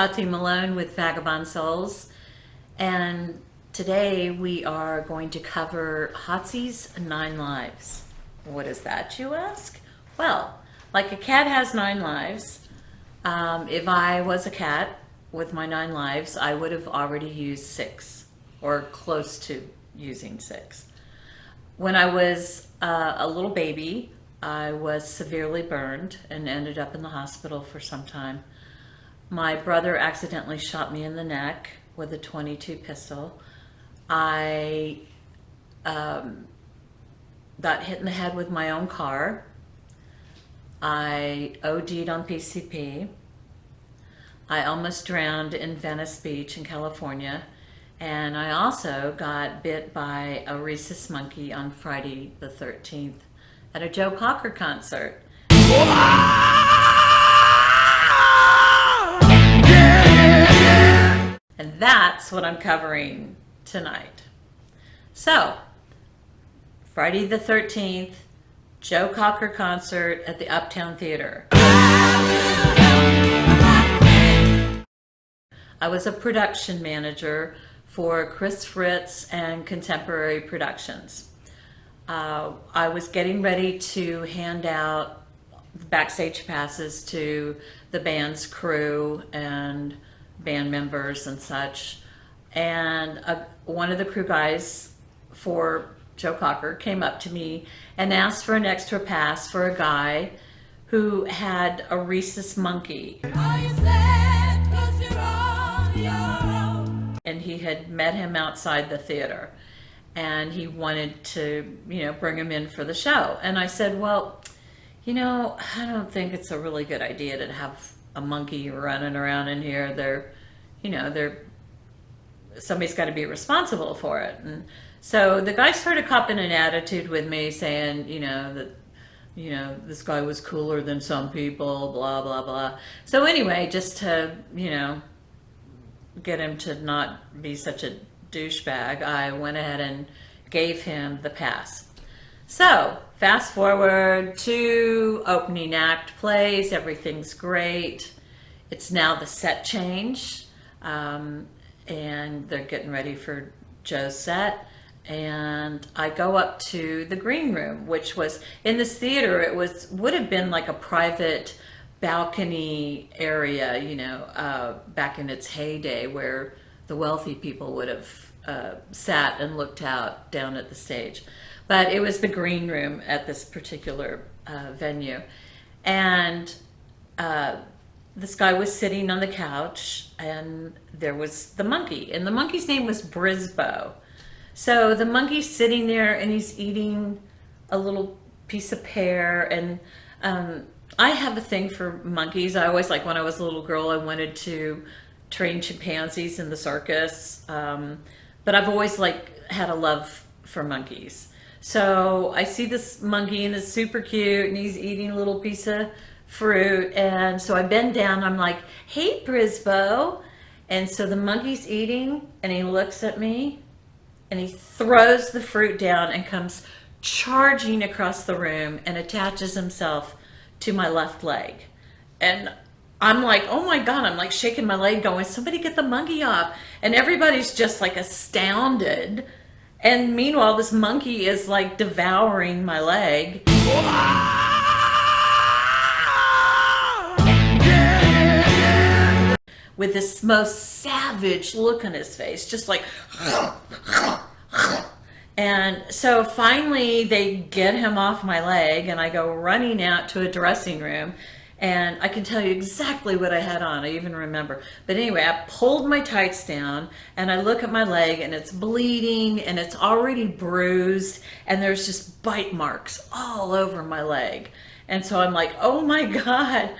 Shotzi Malone with Vagabond Souls, and today we are going to cover Hotsy'S 9 Lives. What is that, you ask? Well, like a cat has 9 lives, if I was a cat with my 9 lives, I would have already used 6, or close to using 6. When I was a little baby, I was severely burned and ended up in the hospital for some time. My brother accidentally shot me in the neck with a .22 pistol. I got hit in the head with my own car. I OD'd on PCP. I almost drowned in Venice Beach in California. And I also got bit by a rhesus monkey on Friday the 13th at a Joe Cocker concert. And that's what I'm covering tonight. So, Friday the 13th, Joe Cocker concert at the Uptown Theater. I was a production manager for Chris Fritz and Contemporary Productions. I was getting ready to hand out backstage passes to the band's crew and band members and such, and one of the crew guys for Joe Cocker came up to me and asked for an extra pass for a guy who had a rhesus monkey. And he had met him outside the theater and he wanted to, bring him in for the show. And I said, well, I don't think it's a really good idea to have a monkey running around in here. Somebody's got to be responsible for it. And so the guy started copping an attitude with me saying, this guy was cooler than some people, blah, blah, blah. So anyway, just to, get him to not be such a douchebag, I went ahead and gave him the pass. So fast forward to opening act plays, everything's great. It's now the set change, and they're getting ready for Joe's set. And I go up to the green room, which was in this theater. It would have been like a private balcony area, back in its heyday, where the wealthy people would have sat and looked out down at the stage. But it was the green room at this particular venue. And this guy was sitting on the couch, and there was the monkey. And the monkey's name was Brisbow. So the monkey's sitting there, and he's eating a little piece of pear. And I have a thing for monkeys. I always, when I was a little girl, I wanted to train chimpanzees in the circus. But I've always had a love for monkeys. So I see this monkey, and it's super cute, and he's eating a little piece of fruit. And so I bend down, I'm like, hey, Brisbow. And so the monkey's eating, and he looks at me, and he throws the fruit down and comes charging across the room and attaches himself to my left leg. And I'm like, oh my God, I'm shaking my leg going, somebody get the monkey off. And everybody's just astounded. And meanwhile, this monkey is devouring my leg. With this most savage look on his face, just and so finally they get him off my leg, and I go running out to a dressing room, and I can tell you exactly what I had on. I even remember. But anyway, I pulled my tights down, and I look at my leg, and it's bleeding, and it's already bruised, and there's just bite marks all over my leg. And so I'm like, oh my God.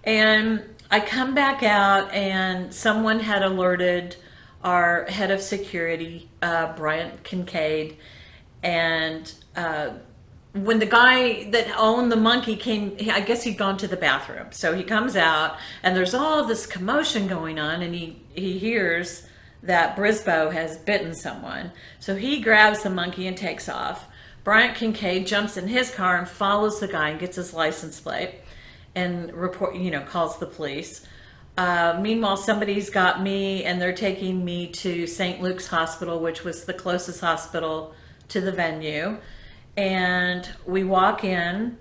And I come back out, and someone had alerted our head of security, Bryant Kincaid, and when the guy that owned the monkey came, I guess he'd gone to the bathroom. So he comes out, and there's all this commotion going on, and he hears that Brisbow has bitten someone. So he grabs the monkey and takes off. Bryant Kincaid jumps in his car and follows the guy and gets his license plate and calls the police. Meanwhile, somebody's got me and they're taking me to St. Luke's Hospital, which was the closest hospital to the venue. And we walk in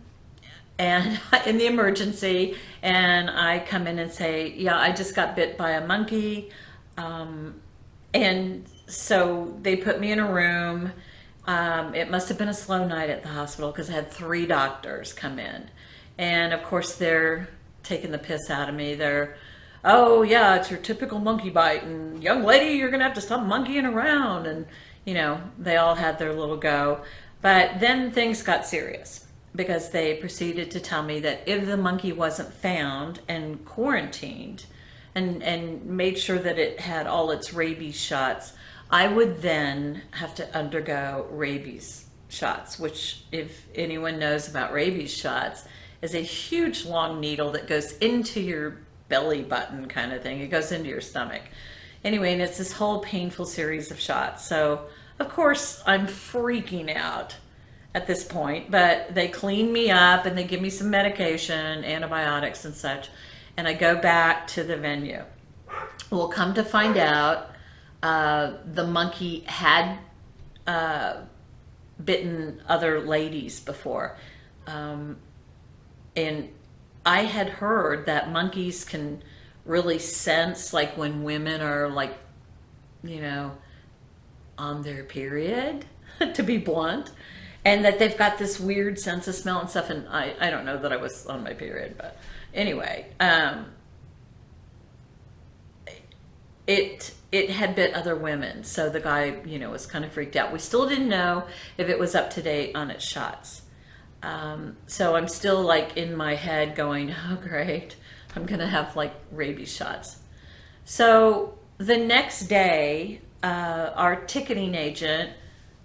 and in the emergency, and I come in and say, yeah, I just got bit by a monkey. And so they put me in a room. It must have been a slow night at the hospital because I had 3 doctors come in. And of course, they're taking the piss out of me. They're, oh, yeah, it's your typical monkey bite. And young lady, you're going to have to stop monkeying around. And, they all had their little go. But then things got serious because they proceeded to tell me that if the monkey wasn't found and quarantined and made sure that it had all its rabies shots, I would then have to undergo rabies shots, which, if anyone knows about rabies shots, is a huge long needle that goes into your belly button kind of thing. It goes into your stomach. Anyway, and it's this whole painful series of shots. So, of course, I'm freaking out at this point, but they clean me up and they give me some medication, antibiotics and such, and I go back to the venue. Well, come to find out, the monkey had bitten other ladies before. And I had heard that monkeys can really sense, like, when women are, like, on their period, to be blunt, and that they've got this weird sense of smell and stuff. And I don't know that I was on my period, but anyway, it had bit other women. So the guy, was kind of freaked out. We still didn't know if it was up to date on its shots. So I'm still, like, in my head going, oh, great, I'm going to have, like, rabies shots. So the next day, our ticketing agent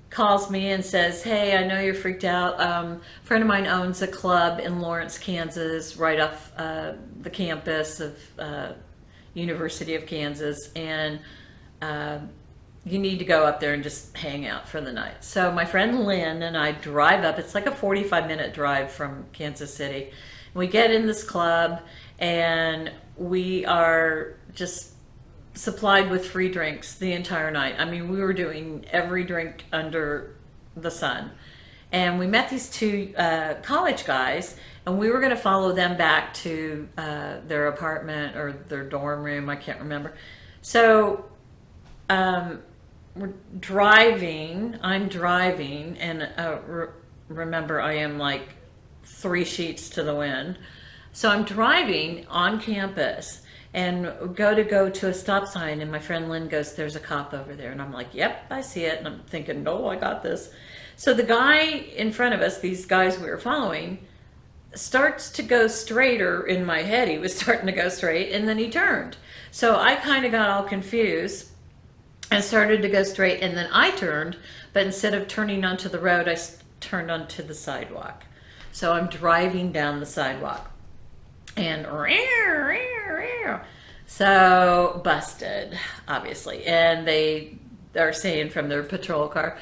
calls me and says, hey, I know you're freaked out. A friend of mine owns a club in Lawrence, Kansas, right off the campus of University of Kansas, and you need to go up there and just hang out for the night. So my friend Lynn and I drive up. It's like a 45-minute drive from Kansas City. We get in this club, and we are just supplied with free drinks the entire night. I mean, we were doing every drink under the sun. And we met these 2 college guys, and we were going to follow them back to their apartment or their dorm room. I can't remember. So we're driving. I'm driving, and remember, I am like 3 sheets to the wind. So I'm driving on campus and go to a stop sign, and my friend Lynn goes, there's a cop over there. And I'm like, yep, I see it. And I'm thinking, no, I got this. So the guy in front of us, these guys we were following, starts to go straighter. In my head, he was starting to go straight, and then he turned. So I kind of got all confused and started to go straight, and then I turned, but instead of turning onto the road, I turned onto the sidewalk. So I'm driving down the sidewalk, and so busted, obviously. And they are saying from their patrol car,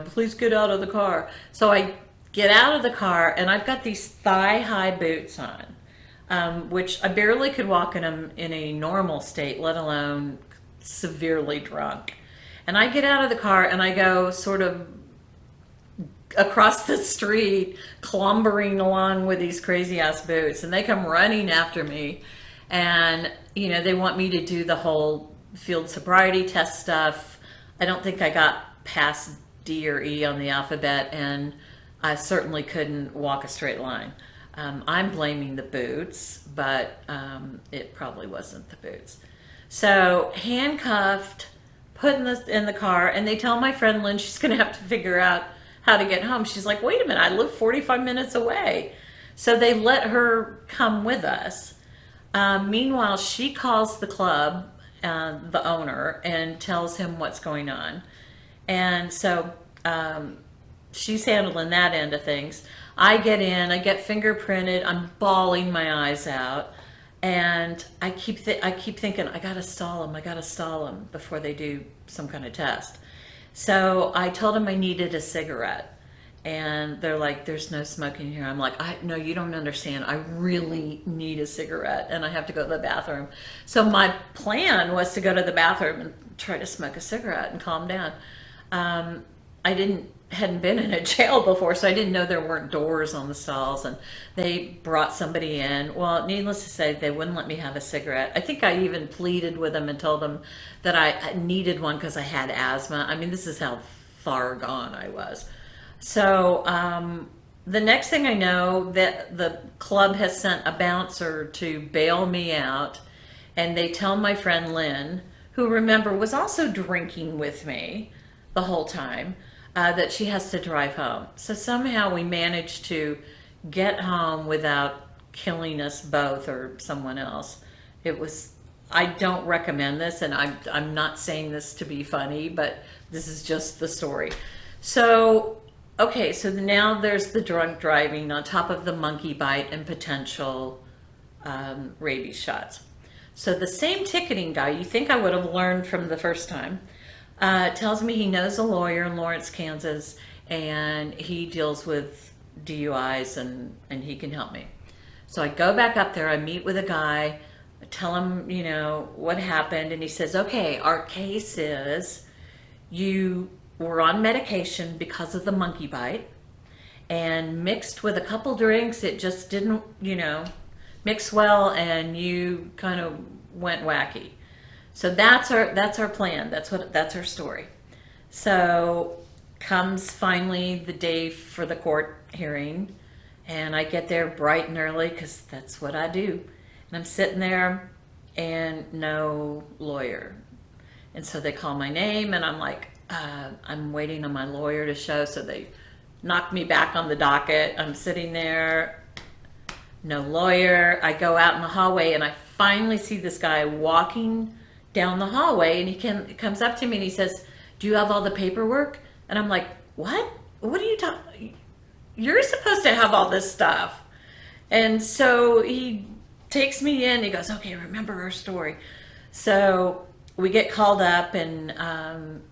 please get out of the car. So I get out of the car, and I've got these thigh-high boots on, which I barely could walk in them in a normal state, let alone severely drunk. And I get out of the car, and I go sort of across the street, clumbering along with these crazy ass boots, and they come running after me, and they want me to do the whole field sobriety test stuff. I don't think I got past D or E on the alphabet, and I certainly couldn't walk a straight line. I'm blaming the boots, but it probably wasn't the boots. So handcuffed, put in the car, and they tell my friend Lynn she's going to have to figure out how to get home. She's like, wait a minute, I live 45 minutes away. So they let her come with us. Meanwhile, she calls the club, the owner, and tells him what's going on. And so she's handling that end of things. I get in, I get fingerprinted, I'm bawling my eyes out. And I keep thinking, I gotta stall them before they do some kind of test. So I told him I needed a cigarette. And they're like, there's no smoking here. I'm like, no, you don't understand. I really need a cigarette and I have to go to the bathroom. So my plan was to go to the bathroom and try to smoke a cigarette and calm down. I hadn't been in a jail before, so I didn't know there weren't doors on the stalls, and they brought somebody in. Well, needless to say, they wouldn't let me have a cigarette. I think I even pleaded with them and told them that I needed one because I had asthma. I mean, this is how far gone I was. So the next thing I know, that the club has sent a bouncer to bail me out, and they tell my friend Lynn, who, remember, was also drinking with me the whole time, that she has to drive home. So somehow we managed to get home without killing us both or someone else. It was, I don't recommend this, and I'm not saying this to be funny, but this is just the story. So, okay, so now there's the drunk driving on top of the monkey bite and potential rabies shots. So the same ticketing guy, you think I would have learned from the first time, tells me he knows a lawyer in Lawrence, Kansas, and he deals with DUIs and he can help me. So I go back up there, I meet with a guy, I tell him, what happened, and he says, okay, our case is you were on medication because of the monkey bite, and mixed with a couple drinks, it just didn't, mix well, and you kind of went wacky. So that's our plan. That's our story. So comes finally the day for the court hearing, and I get there bright and early because that's what I do. And I'm sitting there and no lawyer. And so they call my name, and I'm like, I'm waiting on my lawyer to show. So they knock me back on the docket. I'm sitting there, no lawyer. I go out in the hallway, and I finally see this guy walking down the hallway, and he comes up to me and he says, do you have all the paperwork? And I'm like, what are you talking? You're supposed to have all this stuff. And so he takes me in, he goes, okay, remember our story. So we get called up, and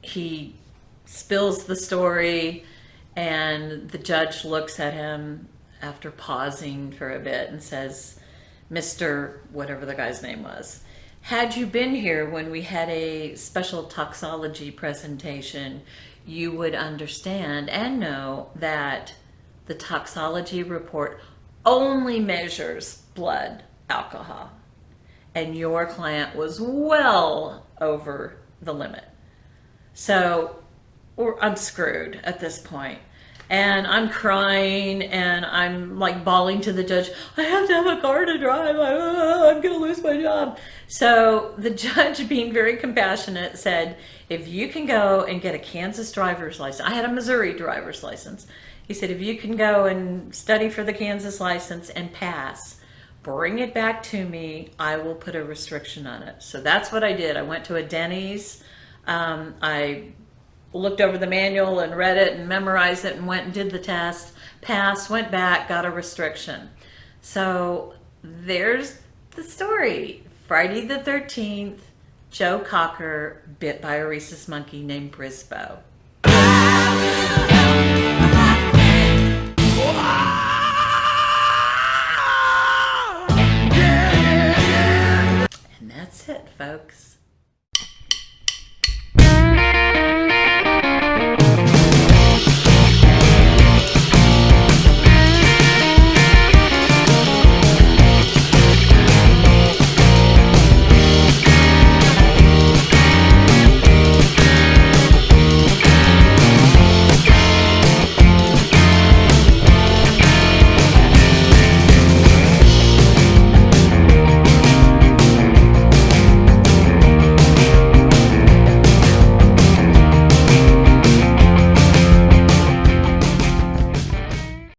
he spills the story, and the judge looks at him after pausing for a bit and says, Mr. whatever the guy's name was, had you been here when we had a special toxology presentation, you would understand and know that the toxology report only measures blood alcohol. And your client was well over the limit. So I'm screwed at this point. And I'm crying, and I'm like bawling to the judge, I have to have a car to drive, I'm gonna lose my job. So the judge, being very compassionate, said, if you can go and get a Kansas driver's license, I had a Missouri driver's license. He said, if you can go and study for the Kansas license and pass, bring it back to me, I will put a restriction on it. So that's what I did. I went to a Denny's, I looked over the manual and read it and memorized it and went and did the test, passed, went back, got a restriction. So there's the story. Friday the 13th, Joe Cocker bit by a rhesus monkey named Brisboe. And that's it, folks.